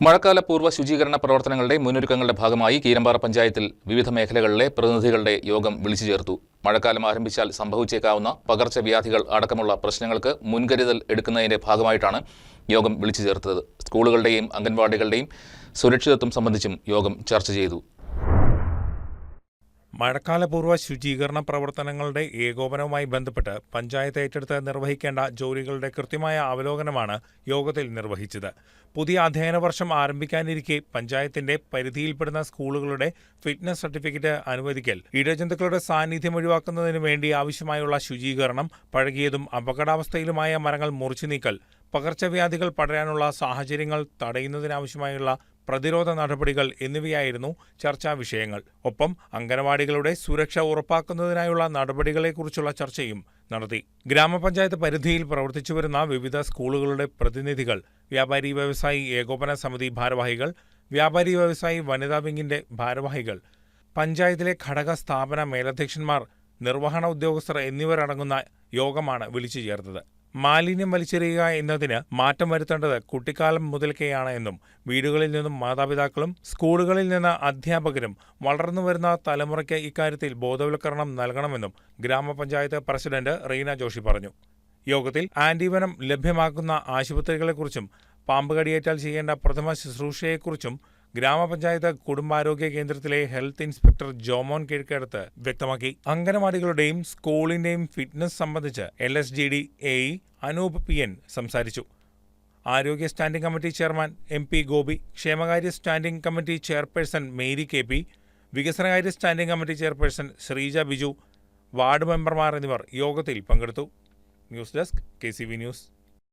മഴക്കാല പൂർവ്വ ശുചീകരണ പ്രവർത്തനങ്ങളുടെ മുന്നൊരുക്കങ്ങളുടെ ഭാഗമായി കീരമ്പാറ പഞ്ചായത്തിൽ വിവിധ മേഖലകളിലെ പ്രതിനിധികളുടെ യോഗം വിളിച്ചു ചേർത്തു. മഴക്കാലം ആരംഭിച്ചാൽ സംഭവിച്ചേക്കാവുന്ന പകർച്ചവ്യാധികൾ അടക്കമുള്ള പ്രശ്നങ്ങൾക്ക് മുൻകരുതൽ എടുക്കുന്നതിന്റെ ഭാഗമായിട്ടാണ് യോഗം വിളിച്ചു ചേർത്തത്. സ്കൂളുകളുടെയും അംഗൻവാടികളുടെയും സുരക്ഷിതത്വം സംബന്ധിച്ചും യോഗം ചർച്ച ചെയ്തു. മഴക്കാലപൂർവ്വ ശുചീകരണ പ്രവർത്തനങ്ങളുടെ ഏകോപനവുമായി ബന്ധപ്പെട്ട് പഞ്ചായത്ത് ഏറ്റെടുത്ത് നിർവഹിക്കേണ്ട ജോലികളുടെ കൃത്യമായ അവലോകനമാണ് യോഗത്തിൽ നിർവഹിച്ചത്. പുതിയ അധ്യയന വർഷം ആരംഭിക്കാനിരിക്കെ പഞ്ചായത്തിന്റെ പരിധിയിൽപ്പെടുന്ന സ്കൂളുകളുടെ ഫിറ്റ്നസ് സർട്ടിഫിക്കറ്റ് അനുവദിക്കൽ, ഇഴജന്തുക്കളുടെ സാന്നിധ്യം ഒഴിവാക്കുന്നതിനു വേണ്ടി ആവശ്യമായുള്ള ശുചീകരണം, പഴകിയതും അപകടാവസ്ഥയിലുമായ മരങ്ങൾ മുറിച്ചു നീക്കൽ, പകർച്ചവ്യാധികൾ പടരാനുള്ള സാഹചര്യങ്ങൾ തടയുന്നതിനാവശ്യമായുള്ള പ്രതിരോധ നടപടികൾ എന്നിവയായിരുന്നു ചർച്ചാ വിഷയങ്ങൾ. ഒപ്പം അംഗനവാടികളുടെ സുരക്ഷ ഉറപ്പാക്കുന്നതിനായുള്ള നടപടികളെക്കുറിച്ചുള്ള ചർച്ചയും നടത്തി. ഗ്രാമപഞ്ചായത്ത് പരിധിയിൽ പ്രവർത്തിച്ചുവരുന്ന വിവിധ സ്കൂളുകളുടെ പ്രതിനിധികൾ, വ്യാപാരി വ്യവസായി ഏകോപന സമിതി ഭാരവാഹികൾ, വ്യാപാരി വ്യവസായി വനിതാ വിങ്ങിന്റെ ഭാരവാഹികൾ, പഞ്ചായത്തിലെ ഘടക സ്ഥാപന മേലധ്യക്ഷന്മാർ, നിർവഹണ ഉദ്യോഗസ്ഥർ എന്നിവരടങ്ങുന്ന യോഗമാണ് വിളിച്ചു ചേർത്തത്. മാലിന്യം വലിച്ചെറിയുക എന്നതിന് മാറ്റം വരുത്തേണ്ടത് കുട്ടിക്കാലം മുതൽക്കേയാണ് എന്നും വീടുകളിൽ നിന്നും മാതാപിതാക്കളും സ്കൂളുകളിൽ നിന്ന് അധ്യാപകരും വളർന്നുവരുന്ന തലമുറയ്ക്ക് ഇക്കാര്യത്തിൽ ബോധവൽക്കരണം നൽകണമെന്നും ഗ്രാമപഞ്ചായത്ത് പ്രസിഡന്റ് റീന ജോഷി പറഞ്ഞു. യോഗത്തിൽ ആന്റിവനം ലഭ്യമാക്കുന്ന ആശുപത്രികളെക്കുറിച്ചും പാമ്പ് കടിയേറ്റാൽ ചെയ്യേണ്ട പ്രഥമ ശുശ്രൂഷയെക്കുറിച്ചും ഗ്രാമപഞ്ചായത്ത് കുടുംബാരോഗ്യ കേന്ദ്രത്തിലെ ഹെൽത്ത് ഇൻസ്പെക്ടർ ജോമോൻ കിഴക്കേടത്ത് വ്യക്തമാക്കി. അംഗനവാടികളുടെയും സ്കൂളിന്റെയും ഫിറ്റ്നസ് സംബന്ധിച്ച് LSGD AE അനൂപ് PN സംസാരിച്ചു. ആരോഗ്യ standing committee chairman MP Gopi, ക്ഷേമകാര്യ standing committee chairperson Mary KP, വികസനകാര്യ standing committee chairperson Sreeja Biju, ward മെമ്പർമാർ എന്നിവർ യോഗത്തിൽ പങ്കെടുത്തു. News desk KCV news.